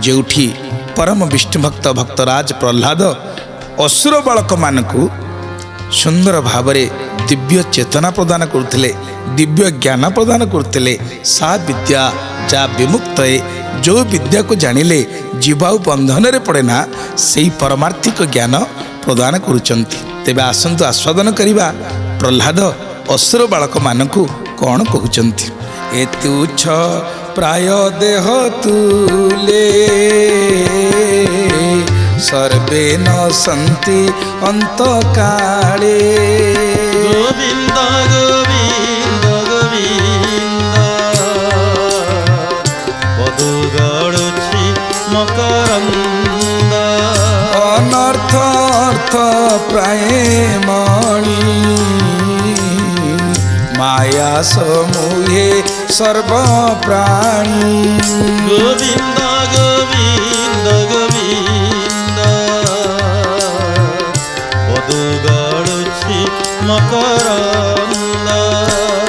जोठी परम विष्णुभक्त भक्तराज प्रह्लाद असुर बालक मानकु सुंदर भावरे दिव्य चेतना प्रदान करते, दिव्य ज्ञान प्रदान करते। सा विद्या जा विमुक्त है, जो विद्या को जानिले जीवाऊ बंधन रे पड़े ना, से परमार्थिक ज्ञान प्रदान करुचंती। तेबे आसंतु आस्वादन करिबा प्रह्लाद असुर बालक मानकु कौन कहउचंती। ए तुच्छ प्राय देह तुले सर्वे न सन्ति अंत काले। गोविंद गोविंद गोविंद पदु गड़ुछि मकरंद। अनर्थ अर्थ प्राय मणि माया समूहे सर्व प्राणी। गोविंद गोविंद गोविंद पदु गड़ुछि मकरंद।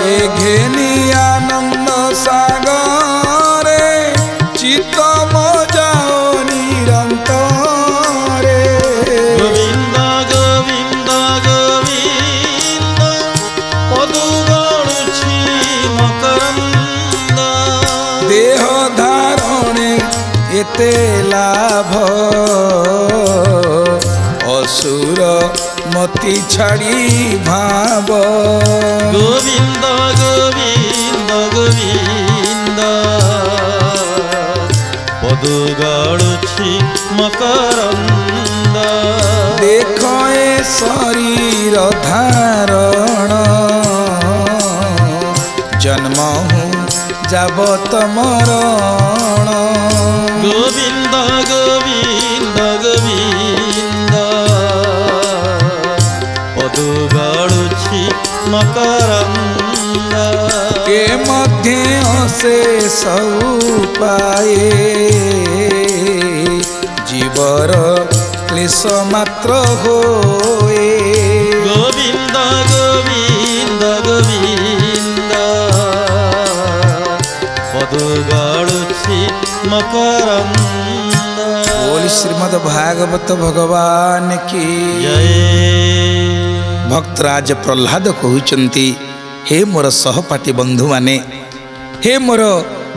ए घेनी आनंद सागरे चित्त मजाओ निरंतरे। गोविंद गोविंद गोविंद पदु गड़ुछि मकरंद। देह धारणे एते लाभ असुर मति छाड़ी भाव। गोविंद गोविंद गोविंद पदु गड़ुछि मकरंद। देख ए शरीर धारण जन्म हूँ जाबत मरण। गोविंद गोविंद गोविंद पदु गड़ुछि मकरंद। के मध्य शेष उपाये जीवर क्लेश मात्र होए। गोविंद गोविंद गोविंद पदु गड़ुछि मकरंद। बोल श्रीमद् भागवत भगवान की जय। भक्तराज प्रह्लाद कहउचंती, हे मोर सहपाठी बंधु माने, हे मोर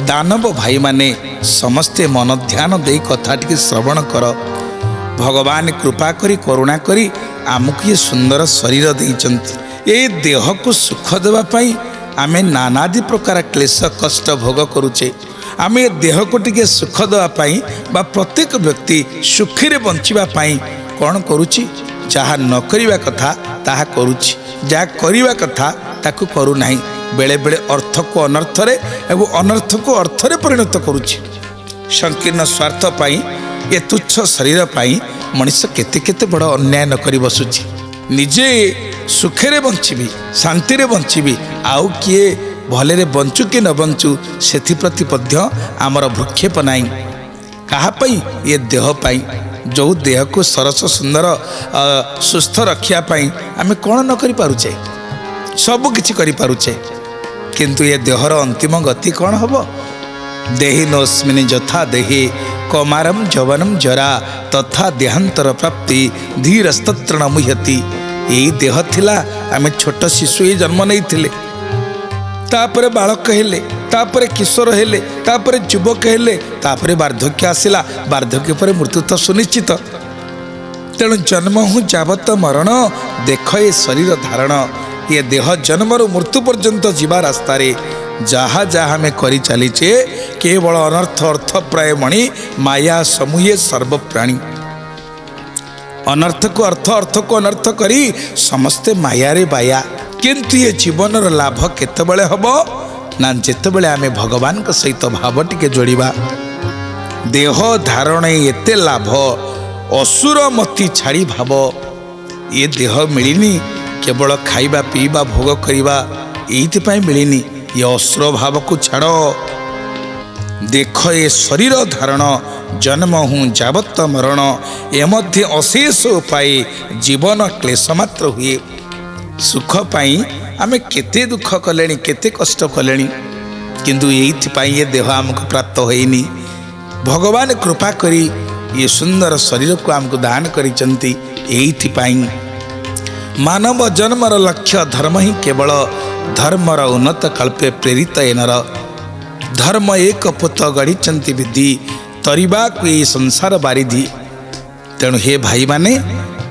दानव भाई माने, समस्ते मन ध्यान दे कथा टिके श्रवण कर। भगवान कृपा करी करुणा करी आमको ये सुंदर शरीर देइचंती। ए देह को सुख देवा पाई आमे नानादि प्रकार क्लेश कष्ट भोग करुचे। आमे देह को टिके सुख देवा पाई बा प्रत्येक व्यक्ति सुखी रे बंचिबा पाई कौन करुची? जहा न करिबा कथा ताहा करुची, जहा करिबा कथा ताकू करू नाही। बेले बेले अर्थ को अनर्थ रे एवं अनर्थ को अर्थ रे परिणत करुची। संकीर्ण स्वार्थ पाई ए तुच्छ शरीर पाई मनुष्य केते केते बड़ अन्याय न करी बसुची। निजे सुखे रे बंचिबी, शांति रे बंचिबी, आउ किए भले रे बंचु कि न बंचु सेथि प्रति पद्य आमर भ्रुक्षेप नाही। कहा पाई? ये देह पाई। जो देह को सरस सुंदर सुस्थ रखिया पाई आमे कौन न करि पारुचे? सब किछि करि पारुचे, किंतु ये देहर अंतिम गति कौन हबो? देहिनोस्मिन् यथा देहे कौमारम जवनम जरा तथा देहांतर प्राप्ति धीरस्तत्र न मुह्यति। यही देह थिला, आमे छोट शिशु ही जन्म नहीं थिले, तापरे बालक हेले, तापरे किशोर हेले, तापरे युवक हेले, तापरे वार्धक्य आसिला। वार्धक्य पर मृत्यु तो सुनिश्चित। तेणु जन्म हूँ जावत मरण, देख ये शरीर धारण। ये देह जन्म रु मृत्यु पर्यंत जीवा रास्ता रे जहा जहा हमें करी चलीचे केवल अनर्थ अर्थ प्राय मणि माया समूहे सर्व प्राणी। अनर्थ को अर्थ, अर्थ को अनर्थ करी समस्ते माया रे बाया। किंतु ये जीवन लाभ केतबेले हबो ना जेतबेले आमे भगवान के सहित भाव टिके जोड़िबा। देह धारण एते लाभ असुर मति छाड़ी भाव। ये देह मिलिनी केवल खाइबा पीबा भोग करिबा एइथिपाई मिलिनी। ये असुर भाव को छाड़। देख ये शरीर धारण जन्म हूँ जावत मरण, ए मध्य अशेष उपाय जीवन क्लेश मात्र हुए। सुख पाई आमे केते दुख कलेनी, केते कष्ट कलेनी, किंतु एइथिपाई ये देह आमको प्राप्त होइनी। भगवान कृपा करी ये सुंदर शरीर को आमको दान करिसंती। एइथिपाई मानव जन्मर लक्ष्य धर्म ही केवल धर्मर उन्नत कल्पे प्रेरित एनर धर्म एक पुत गढ़ी विधि तरीबा को ये संसार बारिधि। तेणु हे भाई माने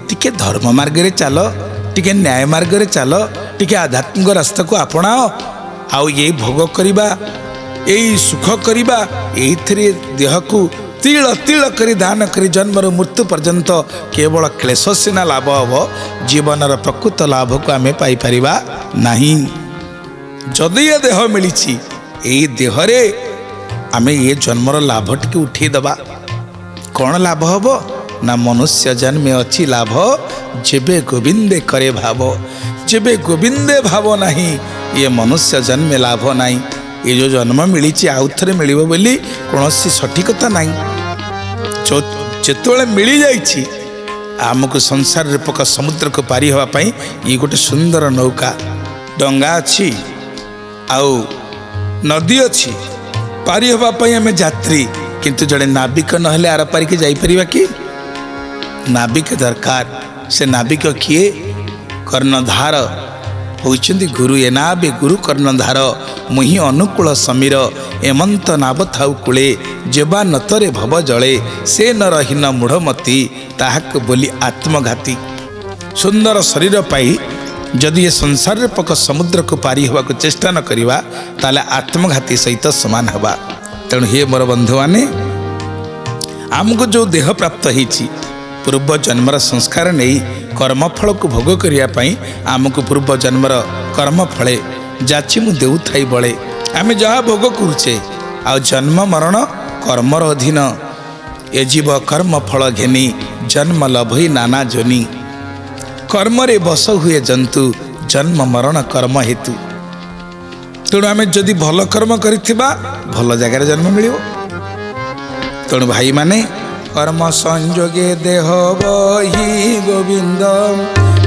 टिके धर्म मार्ग रे चल, टिके न्याय मार्ग रे चल, टिके आध्यात्मिक रास्ता को आपणाओ। आउ ये भोग करिबा, यही सुख करिबा, एइथिरे देह को तिल तिल करी दान करी जन्मर मृत्यु पर्यंत केवल क्लेश सिना लाभ हम, जीवनर प्रकृत लाभ को आमे पाई परिबा नहीं। जदि ये देह मिली यही देहरे आमे ये जन्मर लाभ टिके उठे दबा। कौन लाभ हम ना मनुष्य जन्मे अच्छी लाभ जेबे गोविंदे करे भाव। जेबे गोविंदे भाव नहीं ये मनुष्य जन्मे लाभ नहीं। ये जो जन्म मिली आउ थे मिल बोली कौन सठिकता नहीं। जो मिली जाइए आमको संसार रूपक समुद्र को पारी होगापाई ये गोटे सुंदर नौका डंगा अच्छी आउ नदी अच्छी पारी होगापाई आम यात्री। किंतु जड़े नाविक नहले आर पारिक जापर कि नाविक दरकार। से नाविक किए कर्णधार होइचंदी गुरु। ए नाबे गुरु कर्णधार मुहि अनुकूल समीर एमंत नाव थाउ कूले जेबा नतरे भव जले से न रहीन मूढ़मती ताहाक बोली आत्मघाती। सुंदर शरीर पाई जदि ये संसार रूपक समुद्र को पारी होगा चेष्टा न करिबा ताले आत्मघाती सहित समान हवा। तेणु हे मोर बंधु माने आमको जो देह प्राप्त होइछि पूर्व जन्मर संस्कार नहीं कर्मफल को भोग करने आमको पूर्व जन्मर कर्मफले जाची मु देउ थाई बड़े आम जहाँ भोग करुचे आ जन्म मरण कर्मर अधीन ए जीव कर्मफल घेनी जन्म लभई नाना जोनी। कर्मरे बस हुए जंतु जन्म मरण कर्म हेतु। तेणु आम जदि भल कर्म करिथिबा भल जगार जन्म मिलिबो। तेणु भाई माने कर्म संयोगे देह बही गोविंद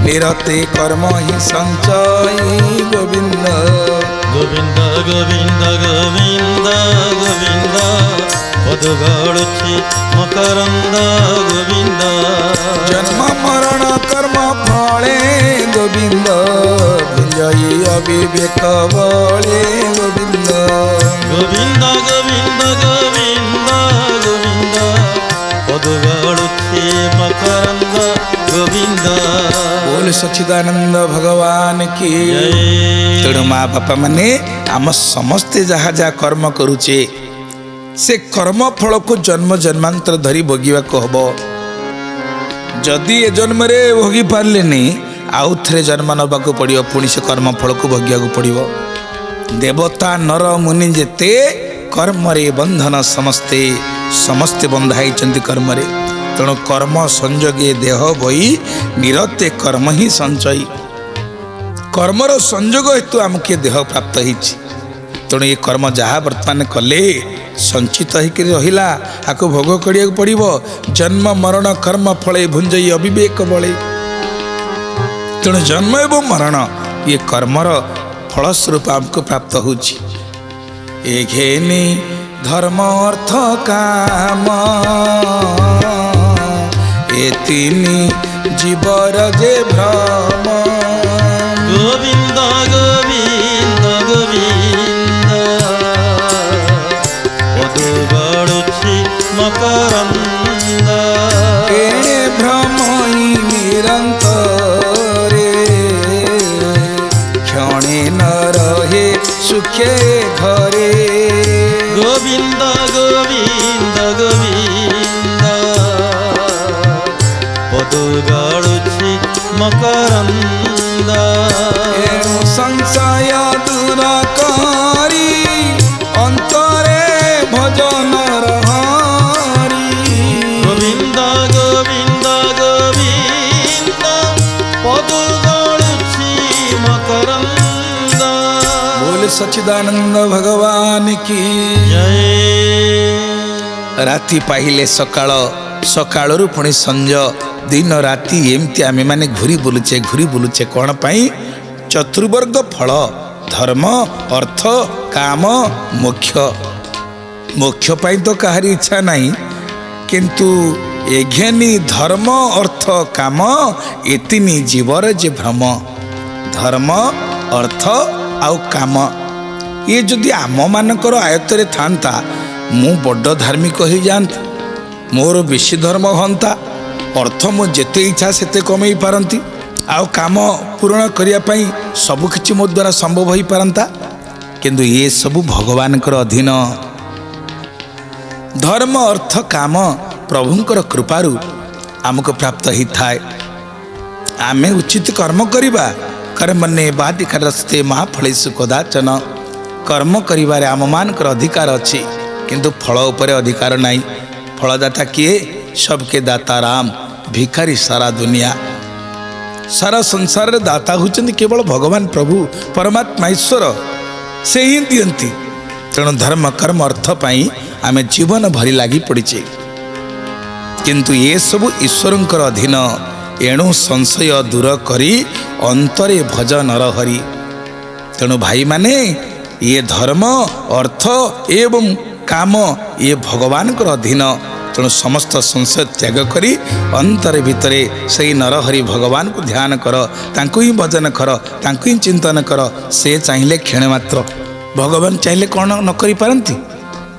निरते कर्म ही संचय गोविंद। गोविंद गोविंद गोविंद गोविंद पद गड़ुछि मकरंद गोविंद। जन्म मरण कर्म फले गोविंद भुंजई अविवेक बले गोविंद। गोविंद गोविंद गोविंद गोविंद पद गड़ुछि मकरंद गोविंद। बोल सच्चिदानंद भगवान की। तेणु माँ बापा माने आम समस्ते जहाँ जहाँ कर्म करुचे से कर्म फल को जन्म जन्मांतर धरी भोगिबा को हबो। जदि ए जन्म रे भोगी पारले नहीं आउ थे जन्म नबा को पड़ियो पुणी से कर्म फल को भोगिया को पड़ियो। देवता नर मुनि जेते कर्म रे बंधन समस्ते समस्ते बंधाई चंदी कर्म रे। तेणु कर्म संयोगे देह बही निरते कर्म ही संचय। कर्मर संयोग हेतु आमके देह प्राप्त होइछि। तेणु ये कर्म जहाँ वर्तमान कले संचित होकर रहिला आको भोग करिया पड़िबो। जन्म मरण कर्म फले भुंजई अविवेक बले। तेणु जन्म एवं मरण ये कर्मर फलस्वरूप आमको प्राप्त होछि। ए घेनी धर्म अर्थ काम ए तीनी जीवर जे भ्रम। गोविंद गोविंद गोविंद पद गड़ुछि मकरंद। एणे भ्रम ही निरंतरे क्षणे न रहे सुखे घरे। गोविंद गोविंद गोविंद पद गड़ुछि मकरंद। एणु संशय दूर करी अंतरे भजन हरि। गोविंद गोविंद गोविंद पद गड़ुछि मकरंद। बोल सच्चिदानंद भगवान की जय। राति पाहिले सकाळ सकाळरू पुणी संज दिन राति एमती आमे माने घुरी बुलुचे कौन पाई चतुर्वर्ग फल धर्म अर्थ काम मोक्ष मोक्ष पाई तो काहारी इच्छा नहीं, किंतु एघेनी धर्म अर्थ काम एतिनी जीवर जे भ्रम। धर्म अर्थ आउ काम ये जदि आम मानकर आयत्तरे थांता मु बड़ धार्मिक हो जाता, मोर बेसी धर्म हंता, अर्थ मु जेते इच्छा सेते कमई पारंती, आउ काम पूर्ण करिया पई सब किछि मो द्वारा संभव होई पारंता। किंतु ये सब भगवान अधीन। धर्म अर्थ काम प्रभुंकर कृपारू आमको प्राप्त ही थाए। आमे उचित कर्म करिबा, कर्मण्ये वाधिकारस्ते महाफलेषु कदाचन। कर्म करिबारे आम मानकर अधिकार अछि, किंतु फल उपरे अधिकार नहीं। फलदाता किए? सबके दाता राम, भिखारी सारा दुनिया। सारा संसार रे दाता होचंदी केवल भगवान प्रभु परमात्मा ईश्वर, से ही दियंती। तेणु धर्म कर्म अर्थ पाई आमे जीवन भरी लागी पड़िचे, किंतु ये सब ईश्वरंकर अधीन। एणु संशय दूर करी अंतरे भज नरहरि। तेणु भाई माने ये धर्म अर्थ एवं काम ये भगवान अधीन। तेणु समस्त संशय त्याग करी अंतरे भितरे सही नरहरि भगवान को ध्यान कर, तांको ही भजन कर, तांको ही चिंतन कर। से चाहिए क्षण मात्र, भगवान चाहिए कौन न करि पारंती?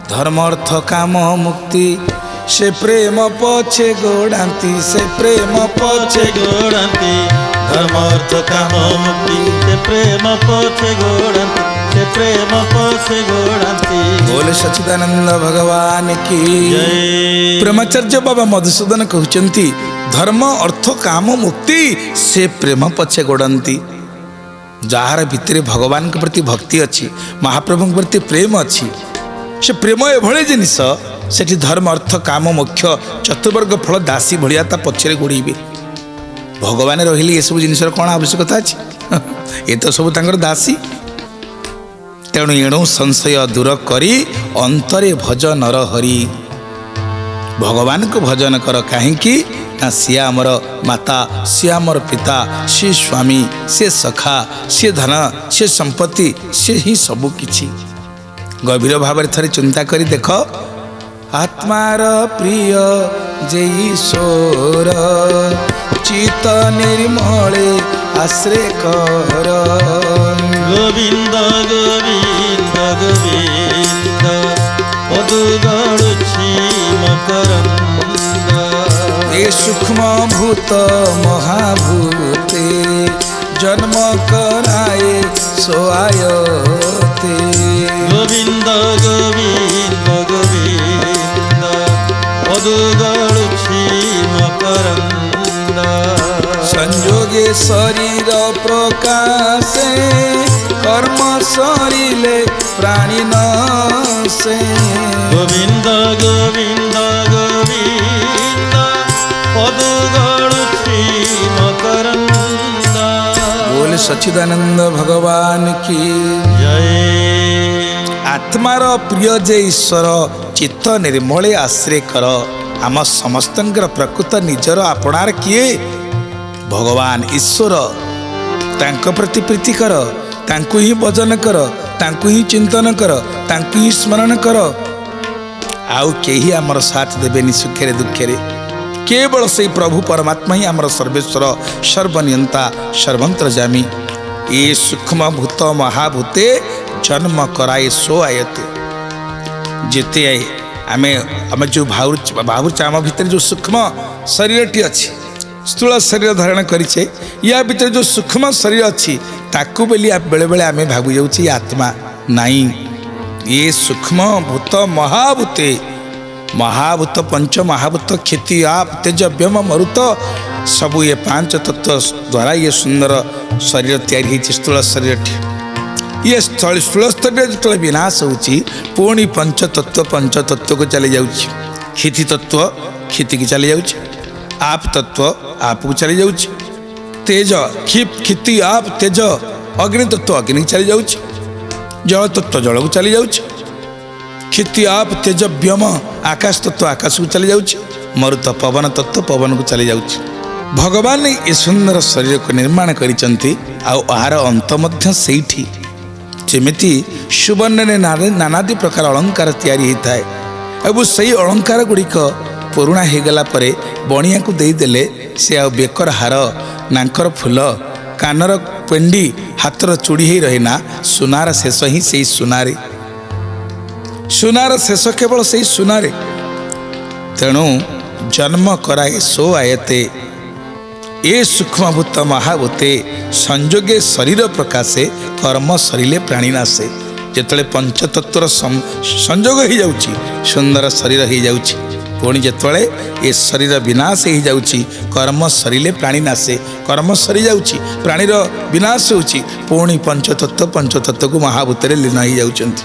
धर्म अर्थ काम मुक्ति से प्रेम पछे गोड़ांती, से प्रेम पछे गोड़ांती। धर्म अर्थ काम मुक्ति से प्रेम पछे गोड़ांती, से प्रेम पछे गोड़ांती। बोले सच्चिदानंद भगवान की जय। प्रेमाचार्य बाबा मधुसूदन कहते धर्म अर्थ काम मुक्ति से प्रेम पछे गोड़ांती। जार भितर भगवान के प्रति भक्ति अच्छी, महाप्रभु के प्रति प्रेम अच्छी, से प्रेम एभली जिनिस सेठी धर्म अर्थ काम मोक्ष चतुर्वर्ग फल दासी भलिया ता पछरे गोड़ेबे। भगवान रहिले ये सब जिनिस कौन आवश्यकता अछि? ये तो सब तांकर दासी। तेणु एणु संशय दूर करी अंतरे भज नरहरि। भगवान को भजन कर, कहीं ना सी आमर माता, सी आमर पिता, सी स्वामी, से सखा, सी धन, से संपत्ति, से ही सबु किछि। गभीर भाव थे चिंता करी देख, आत्मार प्रिय जे ईश्वर चित निर्मले आश्रय कर। गोविंद गोविंद गोविंद पदु गड़ुछि मकरंद। ये सूक्ष्म भूत महाभूते जन्म कराए सोआयते। गोविंद गोविंद गोविंद पदु गड़ुछि मकरंद। संयोगे शरीर प्रकाशे कर्म सरिले प्राणी नाशे। गोविंद गोविंद गोविंद पदु गड़ुछि मकरंद। बोले सच्चिदानंद भगवान की जय। आत्मार प्रिय जे ईश्वर चित्त निर्मले आश्रय कर। आम समस्तंकर प्रकृत निजर आपणार किए? भगवान ईश्वर। तांको प्रति प्रीति कर, तांको ही भजन कर, तांको ही चिंतन कर, तांको ही स्मरण कर। आउ केही आमर साथ देबेनी सुखेरे दुखेरे। केवल से प्रभु परमात्मा ही आमर सर्वेश्वर, सर्वनियंता, सर्वंतर्यामी। ये सूक्ष्म भूत महाभूते जन्म कराए सो आयते। जेते आमे जो भावुच आम भितर जो सूक्ष्म शरीरटी अच्छी, स्थूल शरीर धारण करिछे, या भीतर जो सूक्ष्म शरीर अच्छी ताकू बेली बेले बेले आमे भाबु जाउछि आत्मा नहीं। ये सूक्ष्म भूत महाभूते, महाभूत पंच महाभूत क्षिति आप तेज व्योम मरुत सबू ये पांच तत्व द्वारा ये सुंदर शरीर तैयारी होती। स्थूल शरीर ये स्थूल शरीर जो विनाश होची पुणी पंच तत्व को चली जाउछि। क्षिति तत्व क्षिति की चली जाउछि, आप तत्व आप को चली जाउछि, तेज क्षिति आप तेज, अग्नि तत्व अग्नि चली जाउछि, जल तत्व जल को चली जाउछि, क्षिति आप तेज व्योम आकाश तत्व आकाश को चली जाउछि, मरुत पवन तत्व पवन को चली जाउछि। भगवान ये सुंदर शरीर को निर्माण करिसंती, आउ आहार अंत मध्य सेठी। ଯେମିତି ସୁବର୍ଣ୍ଣରେ ନାନାଦି ପ୍ରକାର ଅଳଙ୍କାର ତିଆରି ହୋଇଥାଏ ଏବଂ ସେହି ଅଳଙ୍କାର ଗୁଡ଼ିକ ପୁରୁଣା ହୋଇଗଲା ପରେ ବଣିଆକୁ ଦେଇଦେଲେ ସେ ଆଉ ବେକର ହାର, ନାଙ୍କର ଫୁଲ, କାନର ପେଣ୍ଡି, ହାତର ଚୁଡ଼ି ହେଇ ରହେନା। ସୁନାର ଶେଷ ହିଁ ସେଇ ସୁନାରେ, ସୁନାର ଶେଷ କେବଳ ସେଇ ସୁନାରେ। ତେଣୁ ଜନ୍ମ କରାଏ ସୋ ଆୟତେ ଏ ସୂକ୍ଷ୍ମଭୂତ ମହାଭୂତେ ସଂଯୋଗେ ଶରୀର ପ୍ରକାଶେ କର୍ମ ସରିଲେ ପ୍ରାଣୀ ନାଶେ। ଯେତେବେଳେ ପଞ୍ଚତତ୍ଵର ସଂଯୋଗ ହେଇଯାଉଛି ସୁନ୍ଦର ଶରୀର ହେଇଯାଉଛି। ପୁଣି ଯେତେବେଳେ ଏ ଶରୀର ବିନାଶ ହେଇଯାଉଛି କର୍ମ ସରିଲେ ପ୍ରାଣୀ ନାଶେ। କର୍ମ ସରିଯାଉଛି, ପ୍ରାଣୀର ବିନାଶ ହେଉଛି, ପୁଣି ପଞ୍ଚତତ୍ଵକୁ ମହାଭୂତରେ ଲୀନ ହେଇଯାଉଛନ୍ତି।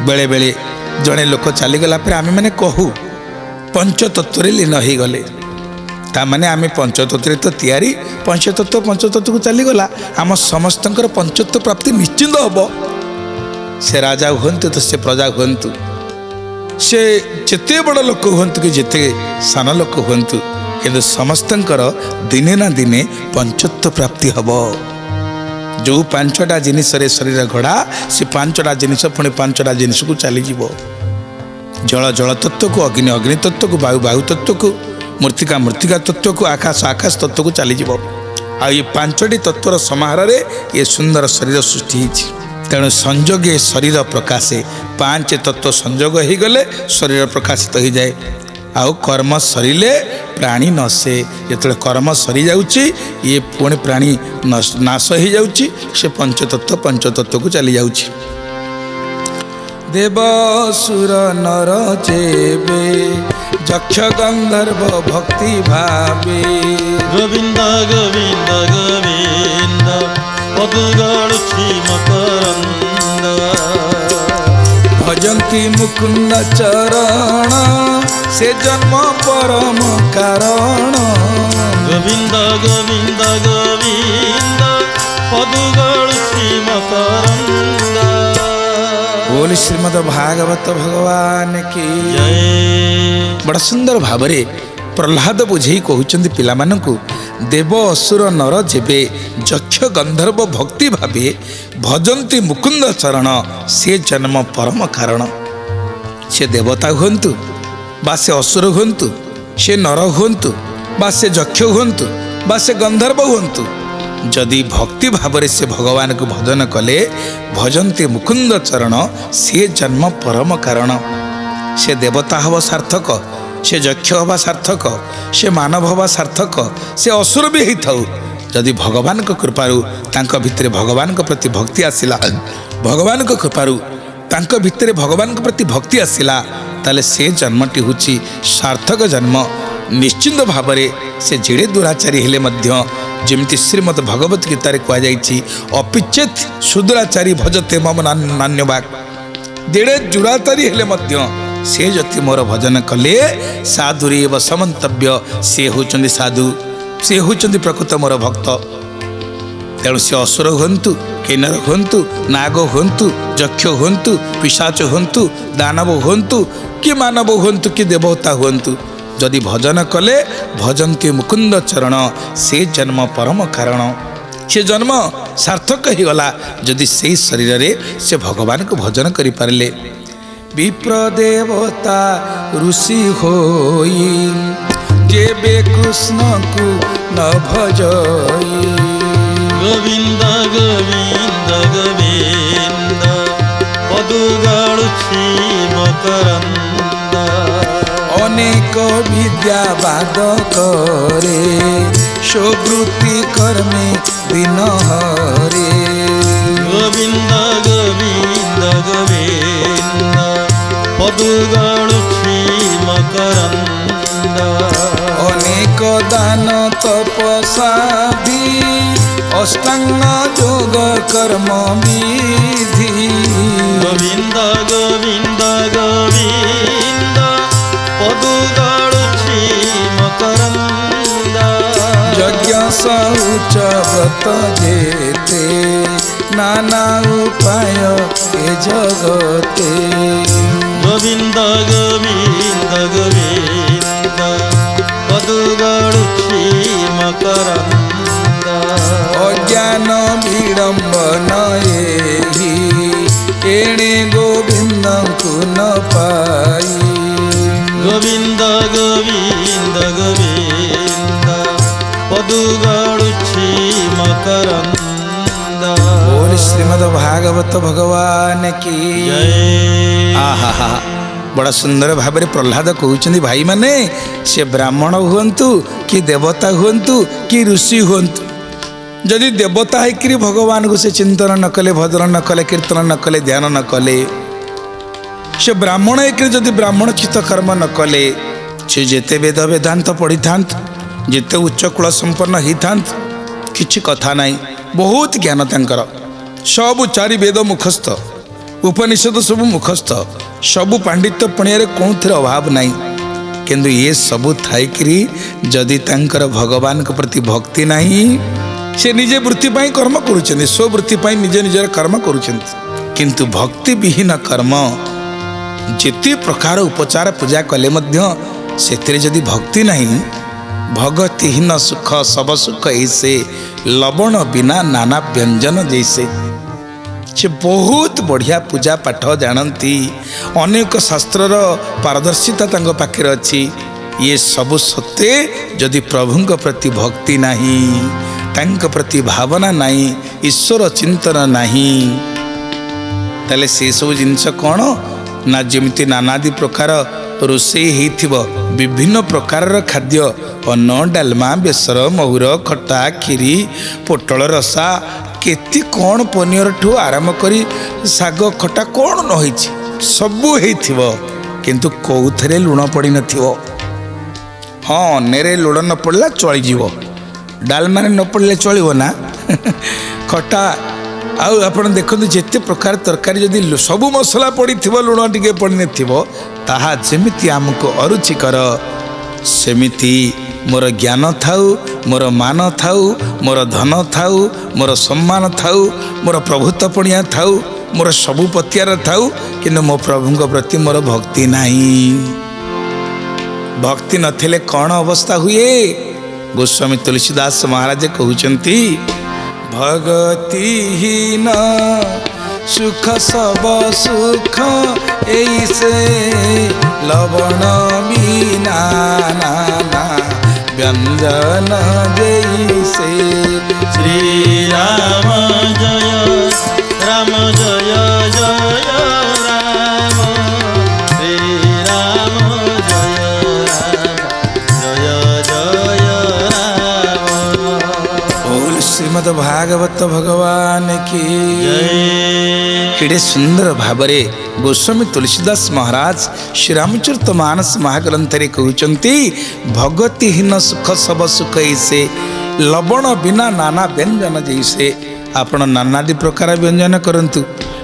ବେଳେବେଳେ ଜଣେ ଲୋକ ଚାଲିଗଲା ପରେ ଆମେମାନେ କହୁ ପଞ୍ଚତତ୍ଵରେ ଲୀନ ହେଇଗଲେ। ତାମାନେ ଆମେ ପଞ୍ଚତତ୍ଵରେ ତ ତିଆରି, ପଞ୍ଚତତ୍ଵକୁ ଚାଲିଗଲା। ଆମ ସମସ୍ତଙ୍କର ପଞ୍ଚତତ୍ଵ ପ୍ରାପ୍ତି ନିଶ୍ଚିନ୍ତ ହେବ। ସେ ରାଜା ହୁଅନ୍ତୁ ତ ସେ ପ୍ରଜା ହୁଅନ୍ତୁ, ସେ ଯେତେ ବଡ଼ ଲୋକ ହୁଅନ୍ତୁ କି ଯେତେ ସାନ ଲୋକ ହୁଅନ୍ତୁ, କିନ୍ତୁ ସମସ୍ତଙ୍କର ଦିନେ ନା ଦିନେ ପଞ୍ଚତତ୍ଵ ପ୍ରାପ୍ତି ହେବ। ଯେଉଁ ପାଞ୍ଚଟା ଜିନିଷରେ ଶରୀର ଗଢ଼ା, ସେ ପାଞ୍ଚଟା ଜିନିଷ ପୁଣି ପାଞ୍ଚଟା ଜିନିଷକୁ ଚାଲିଯିବ। ଜଳ ଜଳ ତତ୍ଵକୁ, ଅଗ୍ନି ଅଗ୍ନି ତତ୍ଵକୁ, ବାୟୁ ବାୟୁ ତତ୍ଵକୁ, ମୃତ୍ତିକା ମୃତ୍ତିକା ତତ୍ଵକୁ, ଆକାଶ ଆକାଶ ତତ୍ଵକୁ ଚାଲିଯିବ। ଆଉ ଏ ପାଞ୍ଚଟି ତତ୍ଵର ସମାହାରରେ ଏ ସୁନ୍ଦର ଶରୀର ସୃଷ୍ଟି ହେଇଛି। ତେଣୁ ସଂଯୋଗେ ଶରୀର ପ୍ରକାଶେ, ପାଞ୍ଚ ତତ୍ଵ ସଂଯୋଗ ହେଇଗଲେ ଶରୀର ପ୍ରକାଶିତ ହେଇଯାଏ। ଆଉ କର୍ମ ସରିଲେ ପ୍ରାଣୀ ନଶେ। ଯେତେବେଳେ କର୍ମ ସରିଯାଉଛି ଇଏ ପୁଣି ପ୍ରାଣୀ ନାଶ ହେଇଯାଉଛି, ସେ ପଞ୍ଚତତ୍ଵକୁ ଚାଲିଯାଉଛି। ଦେବ ସୁର ନର ଯେବେ ଯକ୍ଷ ଗନ୍ଧର୍ବ ଭକ୍ତି ଭାବେ। ଗୋବିନ୍ଦ ଗୋବିନ୍ଦ ଗୋବିନ୍ଦ ପଦୁଗାଳୁଛି ମକରନ୍ଦ। ଭଜନ୍ତି ମୁକୁନ୍ଦ ଚରଣ ସେ ଜନ୍ମ ପରମ କାରଣ। ଗୋବିନ୍ଦ ଗୋବିନ୍ଦ ଗୋବିନ୍ଦ ପଦୁଗାଳୁଛି ମକରନ୍ଦ। बोली श्रीमद भागवत भगवान की ଜୟ। बड़ा सुंदर भावरे प्रहलाद बुझे कहते पिलामानंकु देव असुर नर जेबे यक्ष गंधर्व भक्ति भावे भजंती मुकुंद चरण से जन्म परम कारण। से देवता हुंतु बा से असुर हुंतु, से नर हुंतु बा से यक्ष हुंतु बा से गंधर्व हुंतु, जदि भक्ति भावरे से भगवान को भजन कले भजंती मुकुंद चरण से जन्म परम कारण। से देवता हवा सार्थक, से यक्ष हवा सार्थक, से मानव हवा सार्थक, से असुर भी होता जदि भगवान को कृपारू तांक भितरे भगवान को प्रति भक्ति आसिला, भगवान को कृपारू तांक भितरे भगवान को प्रति भक्ति आसिला, ताले से जन्मटी होची सार्थक जन्म। निश्चिंत भावरे से जेड़े दुराचारी हेले मध्य जेमती श्रीमद भगवत गीतार कहुई अपिचेत सुदुराचारी भजते मम नान्यवाक। जेड़े दुराचारी हेले मध्य से जति मोर भजन कले साधुरी एवं समन्तव्य, से होचंदी साधु, से होचंदी प्रकृत मोर भक्त। तेणु से असुर हुंतु, किन्नर हुंतु, नाग हुंतु, यक्ष हुंतु, पिशाच हुंतु, दानव हुंतु कि मानव हुंतु कि देवता हुंतु, जदि भजन कले भजंती मुकुंद चरण से जन्म परम कारण। से जन्म सार्थक ही गला जदि से शरीर रे से भगवान को भजन करि पारले। विप्र देवता ऋषि होई जेबे कृष्ण को न भजई। गोविंद गोविंद गोविंद पदुगाळुछि मकरन्द। अनेक विद्यावाद करे सुवृत्ति कर्मे दिन हरे। गोविंद गोविंद गोविंद पदुगाळुछि मकरन्द। अनेक दान तपसादि अष्टांग योग कर्म विधि। गोविंद गोविंद गोविंद पदुगाळुछि मकरन्द। यज्ञ शौच व्रत जेते नाना उपाय ए जगते। गोविंद गोविंद गोविंद पदुगाळुछि मकरन्द। अज्ञान विडम्बन ଏଣେ ଗୋବିନ୍ଦଙ୍କୁ ନ ପାଇ। ଗୋବିନ୍ଦ ଗୋବିନ୍ଦ ଗୋବିନ୍ଦ ପଦୁ ଗଡ଼ୁଛି ମକରନ୍ଦ। बोल श्रीमद् भागवत भगवान की ଜୟ। आहा बड़ा सुंदर भाव में प्रहलाद कहते भाई माने से ब्राह्मण हुंतु कि देवता हुंतु कि ऋषि हुंतु जदि देवता है भगवान को से चिंतन न कले भजन न कले कीर्तन न कले ध्यान न कले से ब्राह्मण है जदि ब्राह्मण चित्त कर्म न कले से जेते वेद वेदांत पढ़ी था जेते उच्च कुल संपन्न ही था किछि कथा नहीं बहुत ज्ञान तांकर सब चारि वेद मुखस्थ उपनिषद सब मुखस्थ सबु पांडित्य पणियारे कौन थे अभाव नहीं किंतु ये सबु थाइकरी जदि तांकर भगवान के प्रति भक्ति नहीं से निजे वृत्ति पाई कर्म करुछन्ति स्ववृत्ति पाई निजे निजर कर्म करुछन्ति किंतु भक्ति विहीन कर्म जेते प्रकार उपचार पूजा कले मध्य सेतिरे जदि भक्ति नहीं भगतिहीन सुख सब सुख ऐसे लवण बिना नाना व्यंजन जैसे से बहुत बढ़िया पूजा पाठ जानती अनेक शास्त्रर पारदर्शिता तांको पाखरे अच्छी ये सब सत्वे जदि प्रभुंक प्रति भक्ति नहीं तांको प्रति भावना नहीं ईश्वर चिंतन नहीं ताले से सब जिनस कौन ना जमिति नानादि प्रकार रोषेई होइथिबो विभिन्न प्रकार खाद्य अन्न डालमा बेसर महुर खट्टा खीरी पोटल रसा केती कौन पनीर ठू आरंभ करी साग खट्टा कौन न होइछि सबु हेइथिबो किंतु कोउथरे लुण पड़ी नथिबो। हाँ नेरे लुण न पड़ला चली जीवो डालमा न पड़ले चलिबो ना खट्टा आउ आपण देखते जिते प्रकार तरकारी जदि सबु मसला पड़ी थी लुण टिके पड़ी नथिबो ताहा जेमिति आमको अरुचिकर सेमिति मोर ज्ञान थाउ मोर मान थाउ मोर धन थाउ मोर सम्मान थाउ मोर प्रभुत्व पणिया थाउ मोर सबु पतियार थाउ किंतु मो प्रभु प्रति मोर भक्ति नहीं भक्ति नथिले कौन अवस्था हुए गोस्वामी तुलसीदास महाराज कहउचंती भगतिहीन सुख सब सुख ऐसे लवण बिना नाना व्यंजन जैसे। श्री राम जय राम जय जय राम श्री राम जय राम जय जय राम। बोल श्रीमद् भागवत भगवान की जय। केड़े सुंदर भावरे गोस्वामी तुलसीदास महाराज श्री रामचरित मानस महाग्रंथ कहते भगतिहीन सुख सब सुख ऐसे लवण बिना नाना व्यंजन जैसे आपण नानादि प्रकार व्यंजन करंतु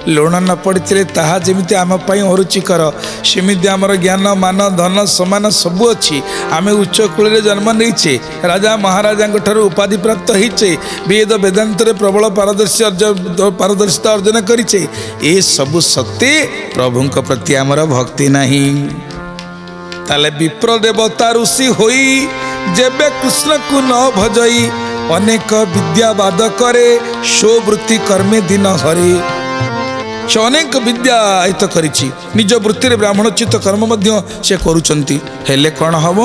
लुण न पड़ते ताहा जेमिति आम पाई अरुचिकर सेमिति आमर ज्ञान मान धन सम्मान सबू अच्छी आम उच्च कूल जन्म नहीं राजा महाराजा ठारू उपाधि प्राप्त होइचे वेद वेदांत प्रबल पारदर्शिता अर्जन करिचे ए सबु सत्य प्रभु प्रति आमर भक्ति नहीं ताले विप्र देवता ऋषि होई जेबे कृष्ण को न भजई अनेक विद्यावाद करे स्ववृत्ति कर्मे दिन हरे से अनेक विद्या आयत करिछि निज वृत्ति रे ब्राह्मण चित्त कर्म मध्य से करूचंती हेले कौन हम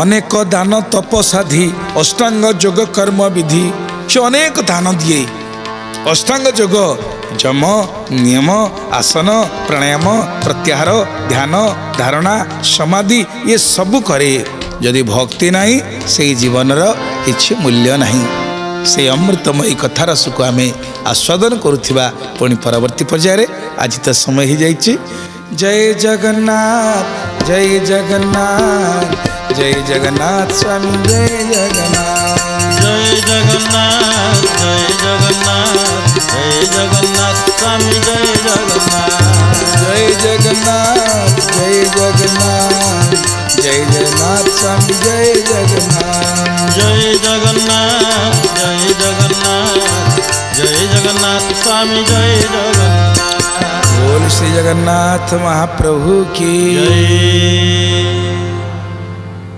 अनेक दान तप साधि अष्टांग योग कर्म विधि से अनेक दान दिए अष्टांग योग जम नियम आसन प्राणायाम प्रत्याहार ध्यान धारणा समाधि ये सब करे यदि भक्ति नहीं से जीवन किछि मूल्य नहीं से अमृतमयी कथार सुख आम आस्वादन करुवा पुणी परवर्ती पर्याय आज तो समय ही जाइए। जय जगन्नाथ जय जगन्नाथ जय जगन्नाथ स्वामी जय जगन्नाथ जय जगन्नाथ जय जगन्नाथ जय जगन्नाथ स्वामी जय जगन्नाथ जय जगन्नाथ जय जगन्नाथ जय जगन्नाथ स्वामी जय जगन्नाथ जय जगन्नाथ जय जगन्नाथ जय जगन्नाथ स्वामी जय जगन्नाथ। बोल श्री जगन्नाथ महाप्रभु की जय।